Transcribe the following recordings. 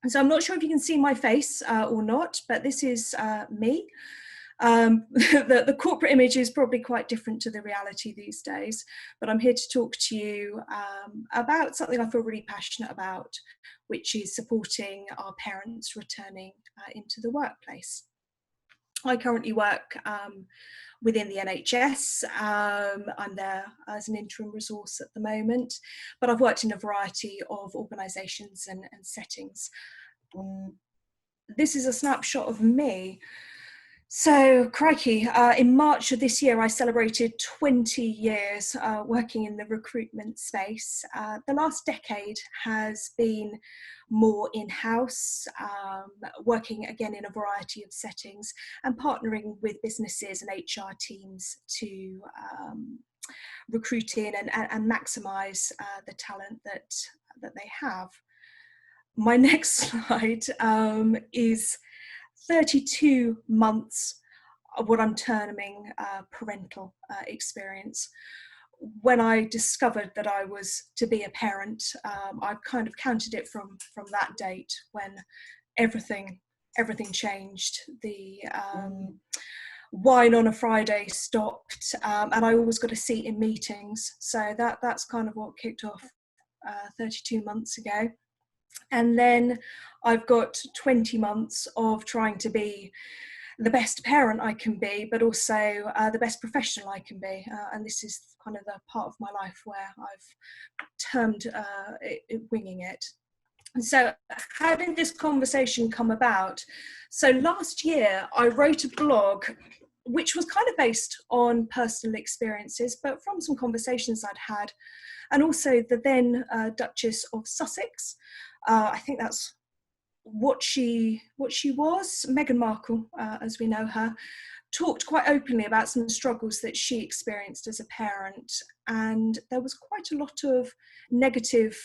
And so I'm not sure if you can see my face or not, but this is me. The corporate image is probably quite different to the reality these days, but I'm here to talk to you about something I feel really passionate about, which is supporting our parents returning into the workplace. I currently work within the NHS. I'm there as an interim resource at the moment, but I've worked in a variety of organisations and settings. This is a snapshot of me. So, crikey, in March of this year, I celebrated 20 years working in the recruitment space. The last decade has been more in-house, working again in a variety of settings and partnering with businesses and HR teams to recruit in and maximise the talent that they have. My next slide is 32 months of what I'm terming parental experience. When I discovered that I was to be a parent, I kind of counted it from that date when everything changed. The wine on a Friday stopped, and I always got a seat in meetings. So that's kind of what kicked off 32 months ago. And then I've got 20 months of trying to be the best parent I can be, but also the best professional I can be. And this is kind of the part of my life where I've termed it winging it. And so how did this conversation come about? So last year I wrote a blog which was kind of based on personal experiences, but from some conversations I'd had, and also the then Duchess of Sussex. I think that's what she was. Meghan Markle, as we know her, talked quite openly about some struggles that she experienced as a parent, and there was quite a lot of negative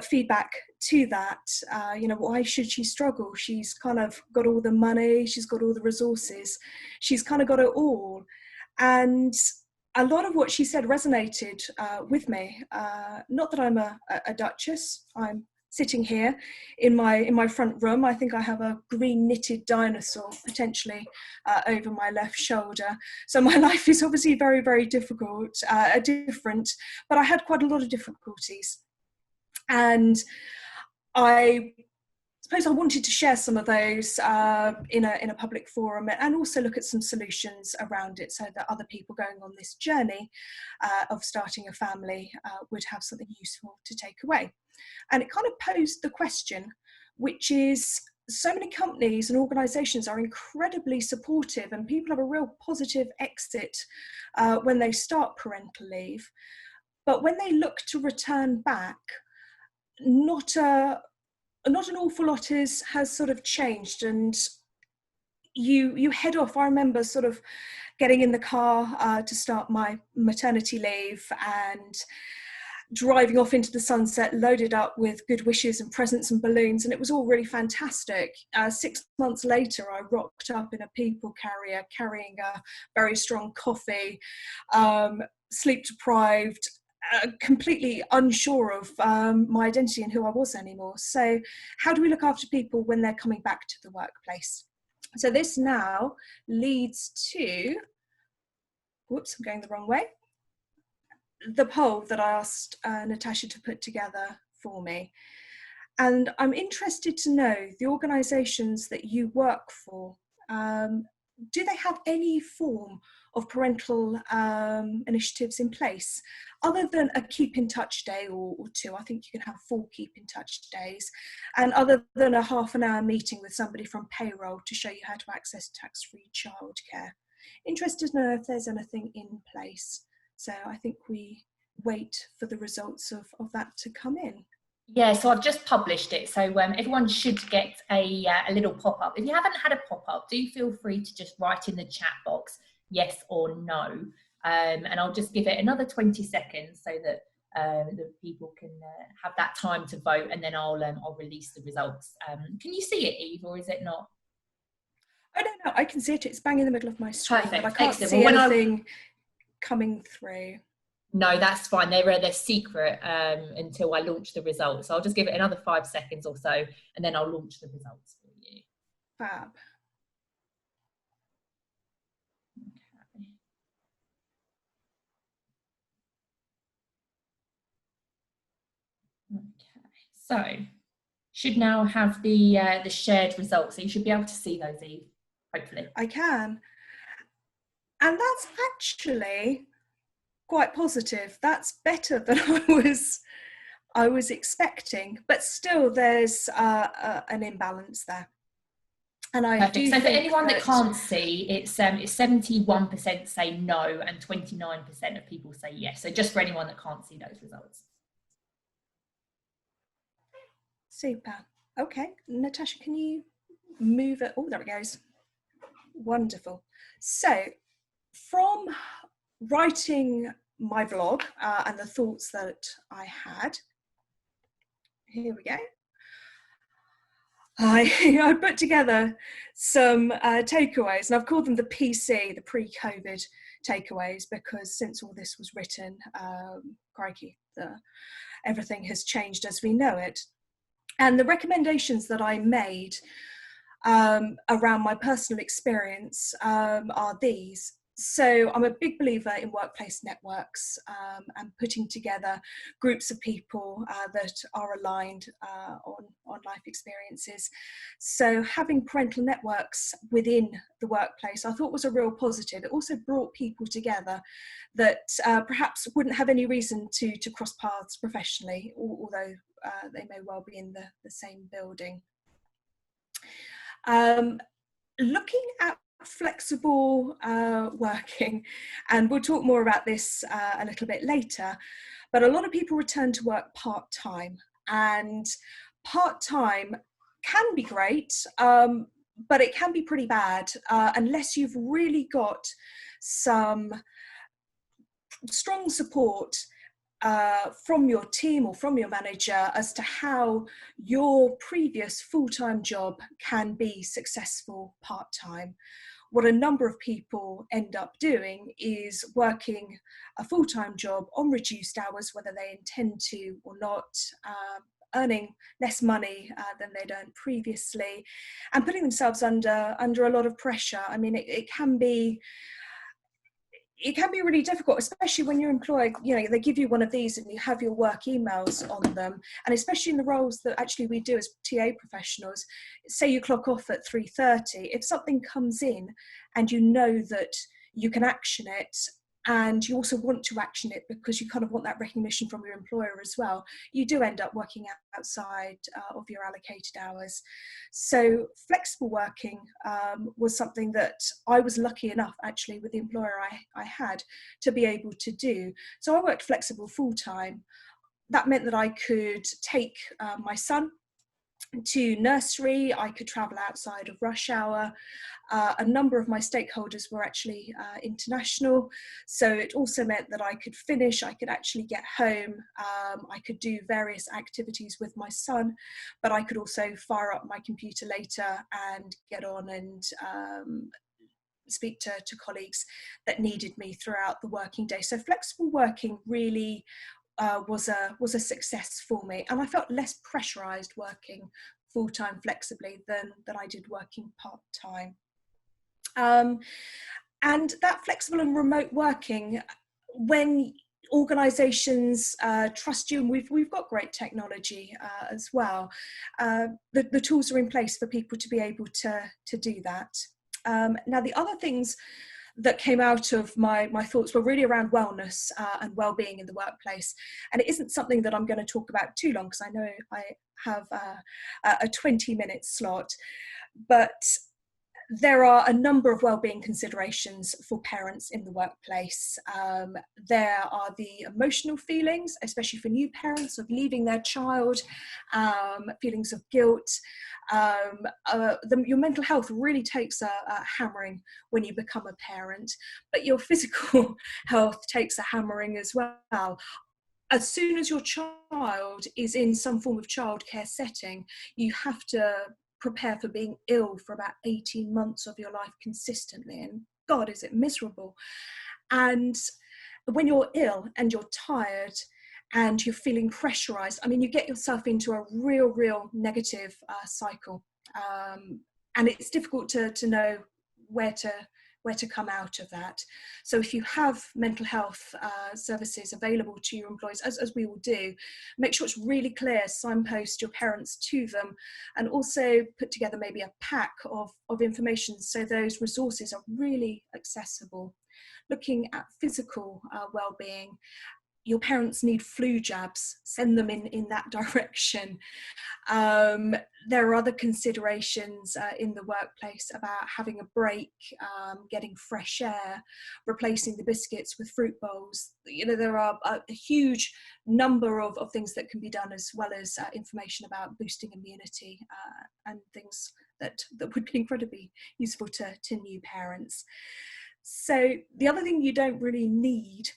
feedback to that. Why should she struggle? She's kind of got all the money, she's got all the resources, she's kind of got it all. And a lot of what she said resonated with me. Not that I'm a duchess. I'm sitting here in my front room. I think I have a green knitted dinosaur potentially over my left shoulder. So my life is obviously very, very difficult, different, but I had quite a lot of difficulties. And I suppose I wanted to share some of those in a public forum, and also look at some solutions around it so that other people going on this journey of starting a family would have something useful to take away. And it kind of posed the question, which is, so many companies and organisations are incredibly supportive, and people have a real positive exit when they start parental leave. But when they look to return back, not an awful lot has sort of changed, and you head off. I remember sort of getting in the car to start my maternity leave and driving off into the sunset, loaded up with good wishes and presents and balloons, and it was all really fantastic. 6 months later, I rocked up in a people carrier carrying a very strong coffee, sleep deprived, completely unsure of my identity and who I was anymore. So how do we look after people when they're coming back to the workplace? So this now leads to, whoops, I'm going the wrong way, the poll that I asked Natasha to put together for me. And I'm interested to know, the organisations that you work for, do they have any form of parental initiatives in place, other than a keep in touch day or two? I think you can have 4 keep in touch days, and other than a half an hour meeting with somebody from payroll to show you how to access tax-free childcare. Interested to know if there's anything in place. So I think we wait for the results of that to come in. Yeah, so I've just published it, so everyone should get a little pop-up. If you haven't had a pop-up, do feel free to just write in the chat box yes or no, and I'll just give it another 20 seconds so that the people can have that time to vote, and then I'll release the results. Can you see it, Eve, or is it not? I don't know, I can see it, it's bang in the middle of my screen. Perfect. But I can't Excellent. see anything coming through. No, that's fine. They're secret until I launch the results. So I'll just give it another 5 seconds or so, and then I'll launch the results for you. Fab. Okay. So should now have the shared results. So you should be able to see those, Eve, hopefully. I can. And that's actually quite positive. That's better than I was expecting, but still there's an imbalance there. And I Perfect. do So for think anyone that can't see, it's 71% say no and 29% of people say yes. So just for anyone that can't see those results. Super. Okay, Natasha, can you move it? Oh, there it goes. Wonderful. So from writing my vlog and the thoughts that I had, here we go. I put together some takeaways, and I've called them the PC, the pre-COVID takeaways, because since all this was written, crikey, everything has changed as we know it. And the recommendations that I made around my personal experience are these. So I'm a big believer in workplace networks and putting together groups of people that are aligned on life experiences. So having parental networks within the workplace I thought was a real positive. It also brought people together that perhaps wouldn't have any reason to cross paths professionally, although they may well be in the same building. Looking at flexible working, and we'll talk more about this a little bit later, but a lot of people return to work part-time, and part-time can be great, but it can be pretty bad unless you've really got some strong support from your team or from your manager as to how your previous full-time job can be successful part-time. What a number of people end up doing is working a full-time job on reduced hours, whether they intend to or not, earning less money than they'd earned previously, and putting themselves under a lot of pressure. I mean, it can be really difficult, especially when you're employed. You know, they give you one of these and you have your work emails on them, and especially in the roles that actually we do as TA professionals, say you clock off at 3:30, if something comes in and you know that you can action it, and you also want to action it because you kind of want that recognition from your employer as well, you do end up working outside of your allocated hours. So flexible working was something that I was lucky enough actually with the employer I had to be able to do. So I worked flexible full-time. That meant that I could take my son to nursery, I could travel outside of rush hour. A number of my stakeholders were actually international, so it also meant that I could finish, I could actually get home, I could do various activities with my son, but I could also fire up my computer later and get on and speak to colleagues that needed me throughout the working day. So flexible working really was a success for me, and I felt less pressurized working full-time flexibly than I did working part-time. And that flexible and remote working, when organizations trust you, and we've got great technology as well, the tools are in place for people to be able to do that. Now the other things that came out of my thoughts were really around wellness and well-being in the workplace. And it isn't something that I'm going to talk about too long, because I know I have a 20-minute slot, but there are a number of well-being considerations for parents in the workplace. There are the emotional feelings, especially for new parents, of leaving their child, feelings of guilt. Your mental health really takes a hammering when you become a parent, but your physical health takes a hammering as well. As soon as your child is in some form of childcare setting, you have to prepare for being ill for about 18 months of your life consistently, and God, is it miserable. And when you're ill and you're tired and you're feeling pressurized, I mean, you get yourself into a real negative cycle. And it's difficult to know where to come out of that. So if you have mental health services available to your employees, as we all do, make sure it's really clear, signpost your parents to them, and also put together maybe a pack of information so those resources are really accessible. Looking at physical well-being, your parents need flu jabs, send them in that direction. There are other considerations in the workplace about having a break, getting fresh air, replacing the biscuits with fruit bowls. You know, there are a huge number of things that can be done, as well as information about boosting immunity and things that would be incredibly useful to new parents. So the other thing you don't really need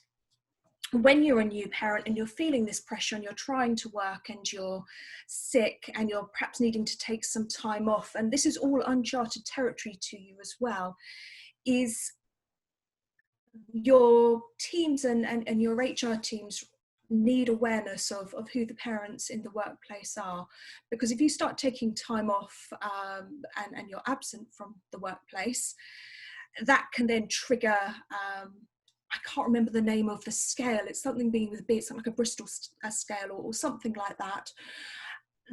when you're a new parent and you're feeling this pressure and you're trying to work and you're sick and you're perhaps needing to take some time off, and this is all uncharted territory to you as well, is your teams and your HR teams need awareness of who the parents in the workplace are. Because if you start taking time off and you're absent from the workplace, that can then trigger I can't remember the name of the scale. It's something being with a B, it's something like a Bristol scale or something like that,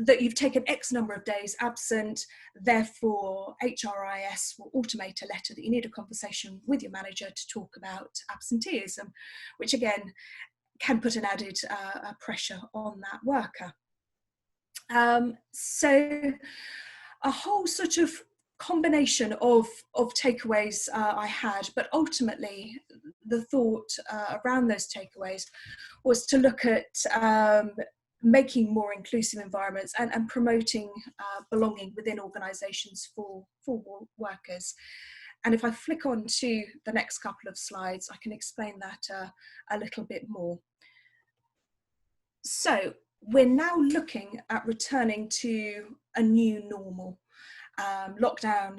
that you've taken X number of days absent, therefore HRIS will automate a letter that you need a conversation with your manager to talk about absenteeism, which again can put an added pressure on that worker. So a whole sort of combination of takeaways I had, but ultimately the thought around those takeaways was to look at making more inclusive environments and promoting belonging within organisations for workers. And if I flick on to the next couple of slides, I can explain that a little bit more. So we're now looking at returning to a new normal. Lockdown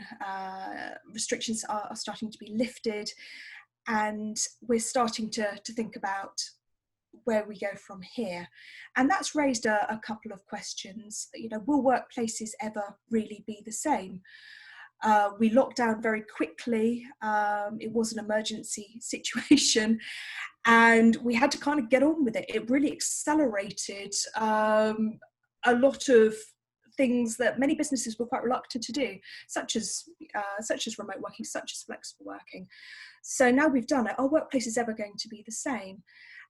restrictions are starting to be lifted, and we're starting to think about where we go from here. And that's raised a couple of questions. You know, will workplaces ever really be the same? We locked down very quickly. It was an emergency situation, and we had to kind of get on with it. It really accelerated a lot of things that many businesses were quite reluctant to do, such as remote working, such as flexible working. So now we've done it, our workplace is ever going to be the same.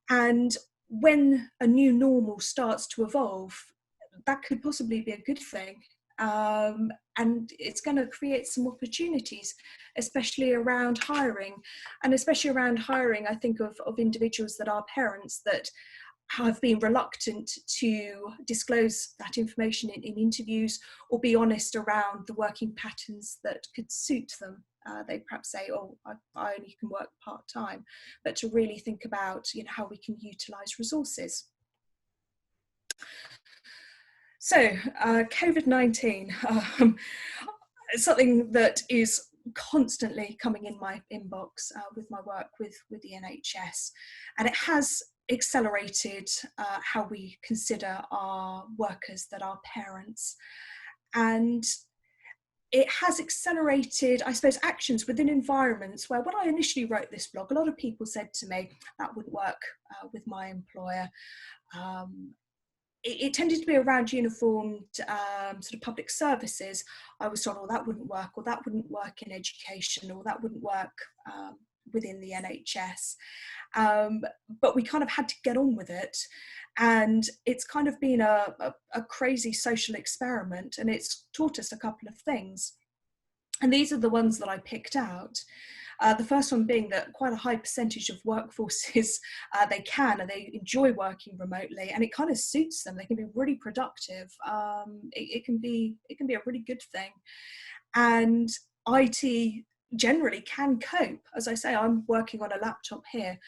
And when a new normal starts to evolve, that could possibly be a good thing. And it's going to create some opportunities, especially around hiring. And especially around hiring, I think of individuals that are parents that have been reluctant to disclose that information in interviews, or be honest around the working patterns that could suit them. They perhaps say, oh, I only can work part-time, but to really think about, you know, how we can utilise resources. So COVID-19, something that is constantly coming in my inbox with my work with the NHS, and it has accelerated how we consider our workers that are parents, and it has accelerated, I suppose, actions within environments where, when I initially wrote this blog, a lot of people said to me that wouldn't work with my employer. It tended to be around uniformed sort of public services. I was told, oh, that wouldn't work, or that wouldn't work in education, or that wouldn't work within the NHS. But we kind of had to get on with it. And it's kind of been a crazy social experiment, and it's taught us a couple of things. And these are the ones that I picked out. The first one being that quite a high percentage of workforces, they enjoy working remotely, and it kind of suits them. They can be really productive. It can be a really good thing. And IT generally can cope. As I say, I'm working on a laptop here,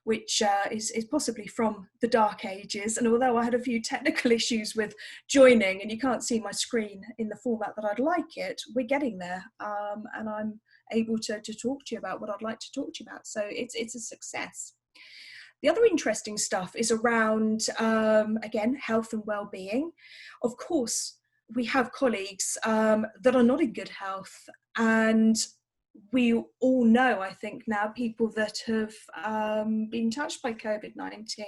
which is possibly from the dark ages. And although I had a few technical issues with joining, and you can't see my screen in the format that I'd like it, we're getting there. And I'm able to talk to you about what I'd like to talk to you about. So it's a success. The other interesting stuff is around, again, health and well-being. Of course, we have colleagues that are not in good health, and we all know, I think now, people that have been touched by COVID-19,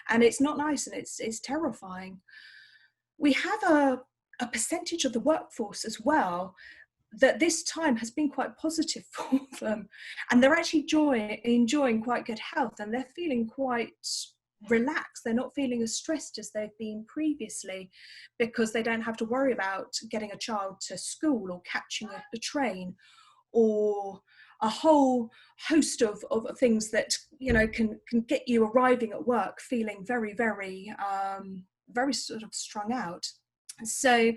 and it's not nice, and it's terrifying. We have a percentage of the workforce as well that this time has been quite positive for them, and they're actually enjoying quite good health, and they're feeling quite relaxed. They're not feeling as stressed as they've been previously, because they don't have to worry about getting a child to school or catching a train, or a whole host of things that, you know, can get you arriving at work feeling very, very, very sort of strung out. So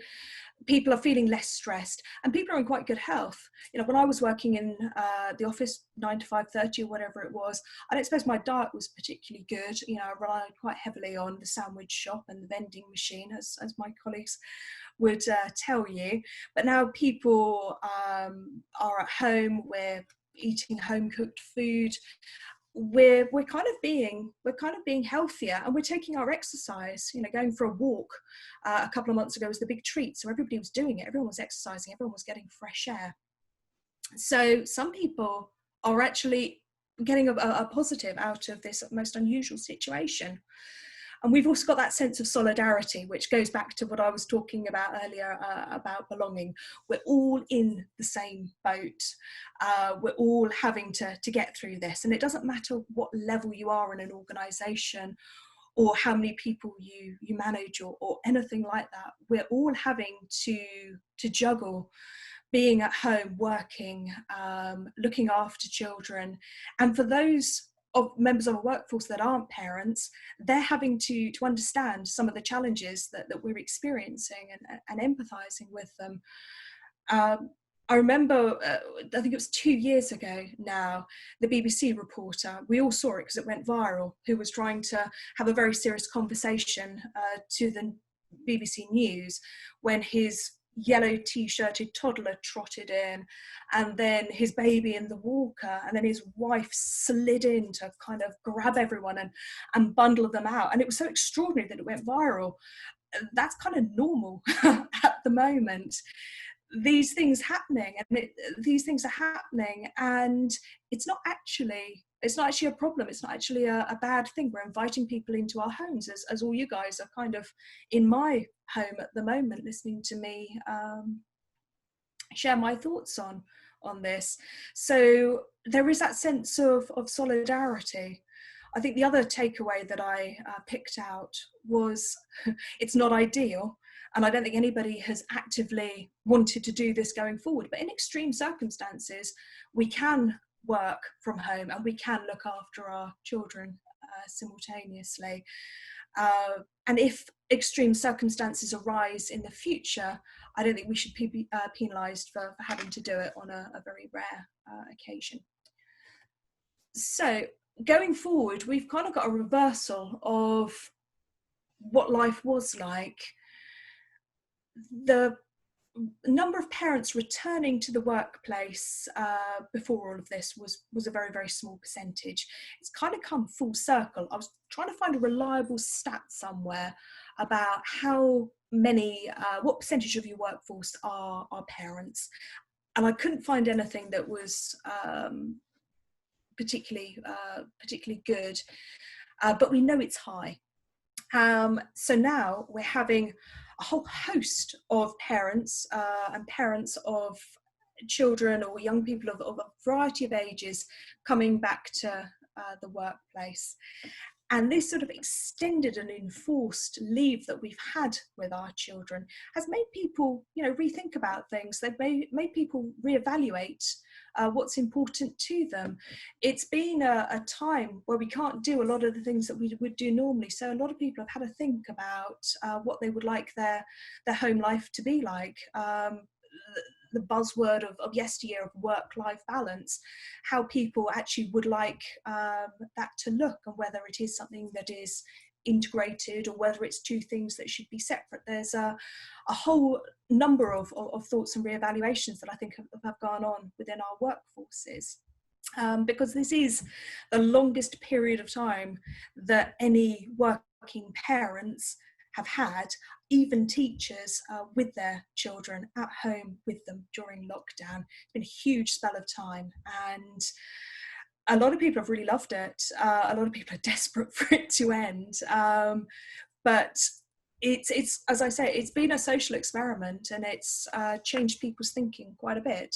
people are feeling less stressed, and people are in quite good health. You know, when I was working in the office 9 to 5:30 or whatever it was, I don't suppose my diet was particularly good. You know, I relied quite heavily on the sandwich shop and the vending machine, as my colleagues would tell you. But now people are at home, we're eating home cooked food, we're kind of being healthier, and we're taking our exercise. You know, going for a walk a couple of months ago was the big treat, so everybody was doing it, everyone was exercising, everyone was getting fresh air. So some people are actually getting a positive out of this most unusual situation. And we've also got that sense of solidarity, which goes back to what I was talking about earlier about belonging. We're all in the same boat. We're all having to get through this. And it doesn't matter what level you are in an organisation, or how many people you manage, or anything like that. We're all having to juggle being at home, working, looking after children. And for those of members of a workforce that aren't parents, they're having to understand some of the challenges that we're experiencing, and empathizing with them. I remember, I think it was 2 years ago now, the BBC reporter, we all saw it because it went viral, who was trying to have a very serious conversation to the BBC News when his yellow t-shirted toddler trotted in, and then his baby in the walker, and then his wife slid in to kind of grab everyone and bundle them out. And it was so extraordinary that it went viral. That's kind of normal at the moment. These things are happening, and it's not actually a problem. It's not actually a bad thing. We're inviting people into our homes, as all you guys are kind of in my home at the moment, listening to me share my thoughts on this. So there is that sense of solidarity. I think the other takeaway that I picked out was it's not ideal, and I don't think anybody has actively wanted to do this going forward, but in extreme circumstances, we can work from home and we can look after our children simultaneously. And if extreme circumstances arise in the future, I don't think we should be penalised for having to do it on a very rare occasion. So going forward, we've kind of got a reversal of what life was like. The number of parents returning to the workplace before all of this was a very, very small percentage. It's kind of come full circle. I was trying to find a reliable stat somewhere about how many, what percentage of your workforce are parents, and I couldn't find anything that was particularly good, but we know it's high. So now we're having a whole host of parents and parents of children or young people of a variety of ages coming back to the workplace. And this sort of extended and enforced leave that we've had with our children has made people, you know, rethink about things. They've made people reevaluate what's important to them. It's been a time where we can't do a lot of the things that we would do normally. So a lot of people have had to think about what they would like their home life to be like. The buzzword of yesteryear of work-life balance, how people actually would like that to look, and whether it is something that is integrated or whether it's two things that should be separate. There's a whole number of thoughts and reevaluations that I think have gone on within our workforces. because this is the longest period of time that any working parents have had, even teachers with their children at home with them during lockdown. It's been a huge spell of time, and a lot of people have really loved it. A lot of people are desperate for it to end. But it's as I say, it's been a social experiment, and it's changed people's thinking quite a bit.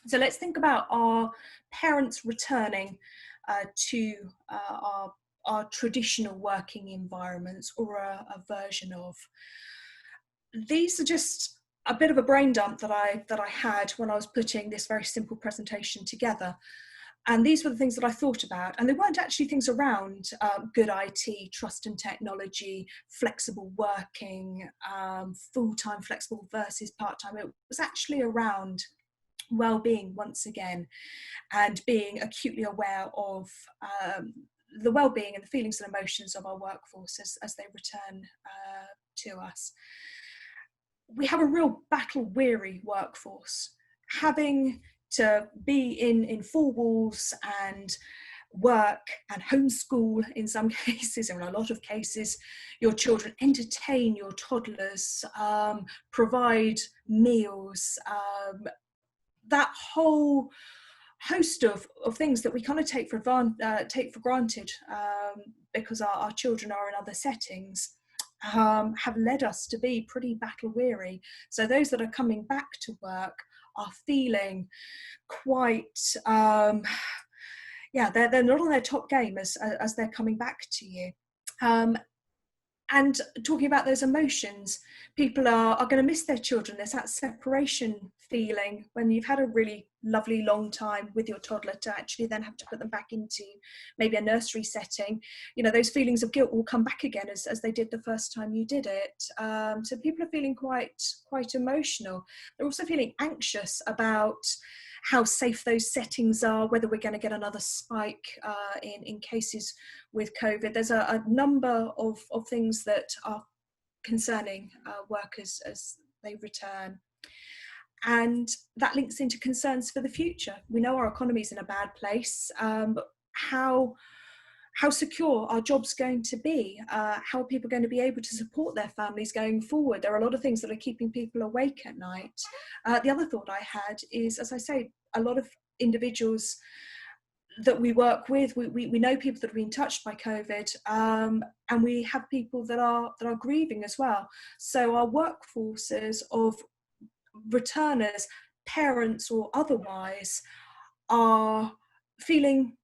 So let's think about our parents returning to our traditional working environments, or a version of. These are just a bit of a brain dump that I had when I was putting this very simple presentation together. And these were the things that I thought about. And they weren't actually things around good IT, trust and technology, flexible working, full-time flexible versus part-time. It was actually around well-being once again, and being acutely aware of the well-being and the feelings and emotions of our workforce as they return to us. We have a real battle-weary workforce, having to be in four walls and work and homeschool in some cases, or in a lot of cases, your children, entertain your toddlers, provide meals, that whole host of things that we kind of take for granted because our children are in other settings, have led us to be pretty battle weary. So those that are coming back to work are feeling quite, they're not on their top game as they're coming back to you. And talking about those emotions, people are going to miss their children. There's that separation feeling when you've had a really lovely long time with your toddler to actually then have to put them back into maybe a nursery setting. You know, those feelings of guilt will come back again as they did the first time you did it. So people are feeling quite emotional. They're also feeling anxious about how safe those settings are, whether we're going to get another spike in cases with COVID. There's a number of things that are concerning workers as they return. And that links into concerns for the future. We know our economy is in a bad place, but how secure are jobs going to be? How are people going to be able to support their families going forward? There are a lot of things that are keeping people awake at night. The other thought I had is, as I say, a lot of individuals that we work with, we know people that have been touched by COVID, and we have people that are grieving as well. So our workforces of returners, parents or otherwise, are feeling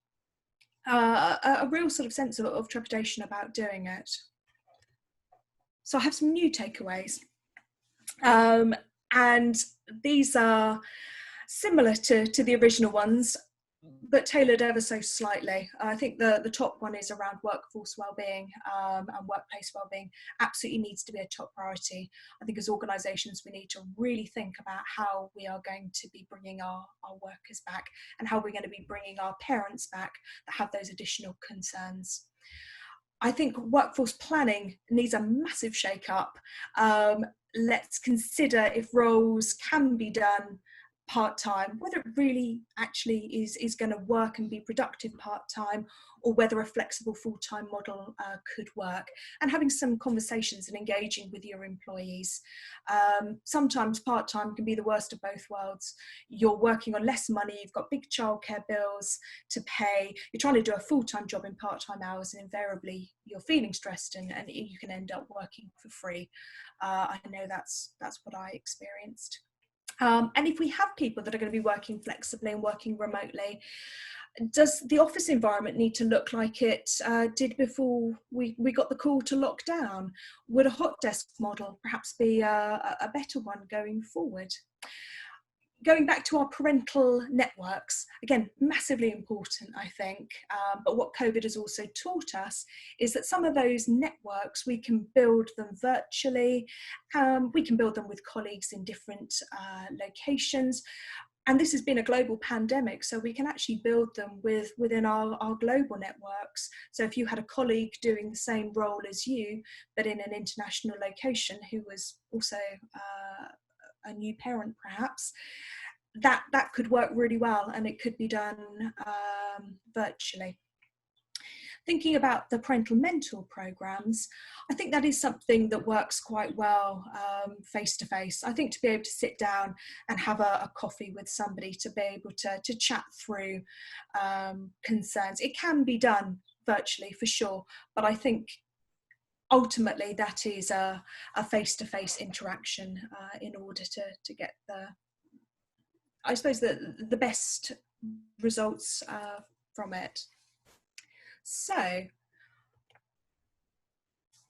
a real sort of sense of trepidation about doing it. So I have some new takeaways, and these are similar to the original ones, but tailored ever so slightly. I think the top one is around workforce wellbeing and workplace wellbeing. Absolutely needs to be a top priority. I think as organisations we need to really think about how we are going to be bringing our workers back, and how we're going to be bringing our parents back that have those additional concerns. I think workforce planning needs a massive shake-up. Let's consider if roles can be done part-time, whether it really actually is going to work and be productive part-time, or whether a flexible full-time model could work, and having some conversations and engaging with your employees. Sometimes part-time can be the worst of both worlds. You're working on less money, you've got big childcare bills to pay, you're trying to do a full-time job in part-time hours, and invariably you're feeling stressed and you can end up working for free. I know that's what I experienced. And if we have people that are going to be working flexibly and working remotely, does the office environment need to look like it did before we got the call to lock down? Would a hot desk model perhaps be a better one going forward? Going back to our parental networks, again, massively important, I think. But what COVID has also taught us is that some of those networks, we can build them virtually. We can build them with colleagues in different locations. And this has been a global pandemic, so we can actually build them within our global networks. So if you had a colleague doing the same role as you, but in an international location, who was also a new parent perhaps, that could work really well, and it could be done virtually. Thinking about the parental mentor programs, I think that is something that works quite well face to face. I think to be able to sit down and have a coffee with somebody, to be able to chat through concerns, it can be done virtually for sure, but I think ultimately that is a face-to-face interaction in order to get I suppose the best results from it. So,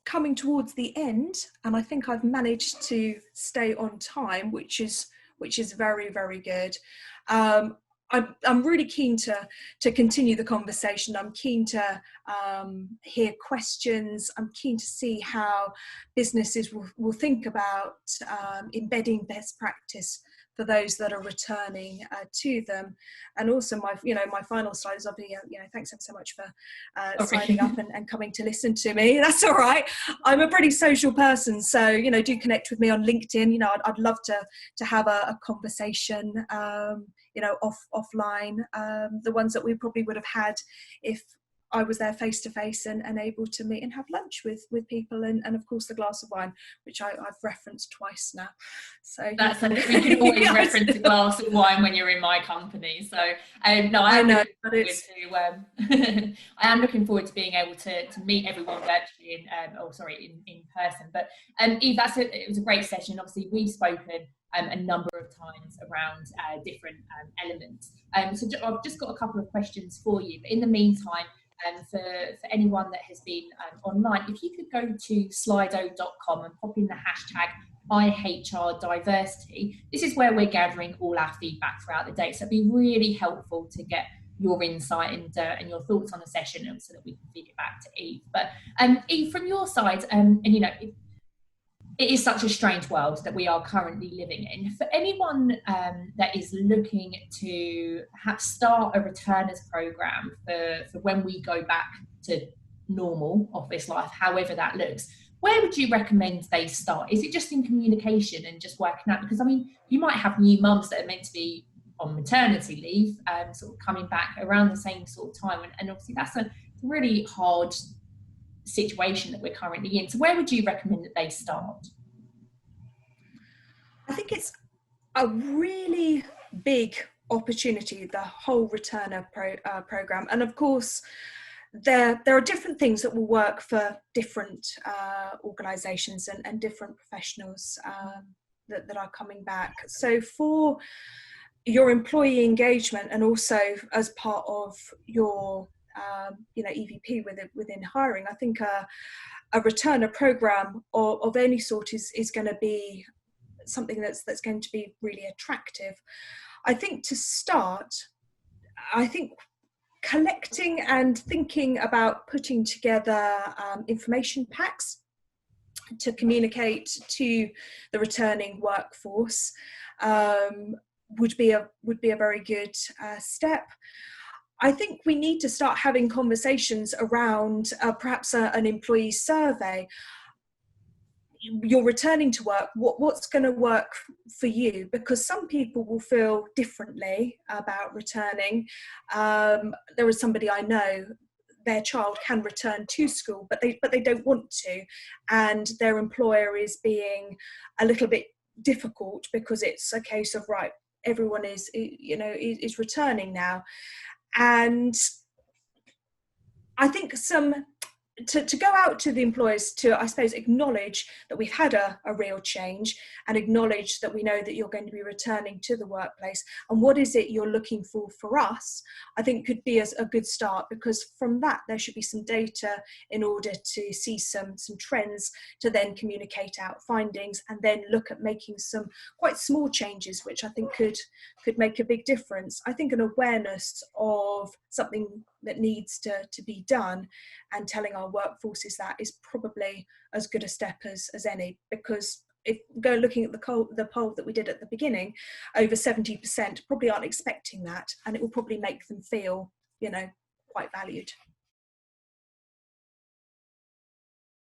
coming towards the end, and I think I've managed to stay on time, which is very, very good. I'm really keen to continue the conversation. I'm keen to hear questions. I'm keen to see how businesses will think about embedding best practice for those that are returning to them. And also my final slide is obviously, thanks ever so much for signing up and coming to listen to me. That's all right. I'm a pretty social person, so, do connect with me on LinkedIn. I'd love to have a conversation, offline, the ones that we probably would have had if I was there face to face and able to meet and have lunch with people, and of course the glass of wine, which I've referenced twice now. So that's we can always reference a glass of wine when you're in my company. So no, I am looking forward to being able to meet everyone virtually in person. But Eve, it was a great session. Obviously, we've spoken a number of times around different elements. So I've just got a couple of questions for you. But in the meantime, for anyone that has been online, if you could go to slido.com and pop in the hashtag IHR diversity. This is where we're gathering all our feedback throughout the day. So it'd be really helpful to get your insight and your thoughts on the session, so that we can feed it back to Eve. But Eve, from your side, it is such a strange world that we are currently living in. For anyone that is looking to start a returners program for when we go back to normal office life, however that looks, where would you recommend they start? Is it just in communication and just working out? Because, you might have new mums that are meant to be on maternity leave, sort of coming back around the same sort of time. And obviously that's a really hard situation that we're currently in. So where would you recommend that they start? I think it's a really big opportunity, the whole returner program. And of course, there are different things that will work for different organisations and different professionals that are coming back. So for your employee engagement, and also as part of your EVP within hiring, I think a returner program of any sort is going to be something that's going to be really attractive. I think to start, collecting and thinking about putting together information packs to communicate to the returning workforce would be a very good step. I think we need to start having conversations around perhaps an employee survey. You're returning to work, what's going to work for you? Because some people will feel differently about returning. There was somebody I know, their child can return to school, but they don't want to, and their employer is being a little bit difficult because it's a case of, right, everyone is returning now. And I think to go out to the employers to, I suppose, acknowledge that we've had a real change, and acknowledge that we know that you're going to be returning to the workplace, and what is it you're looking for us, I think could be a good start, because from that there should be some data in order to see some trends, to then communicate out findings, and then look at making some quite small changes, which I think could make a big difference. I think an awareness of something that needs to be done, and telling our workforces that, is probably as good a step as any, because if go looking at the poll that we did at the beginning, over 70% probably aren't expecting that, and it will probably make them feel quite valued.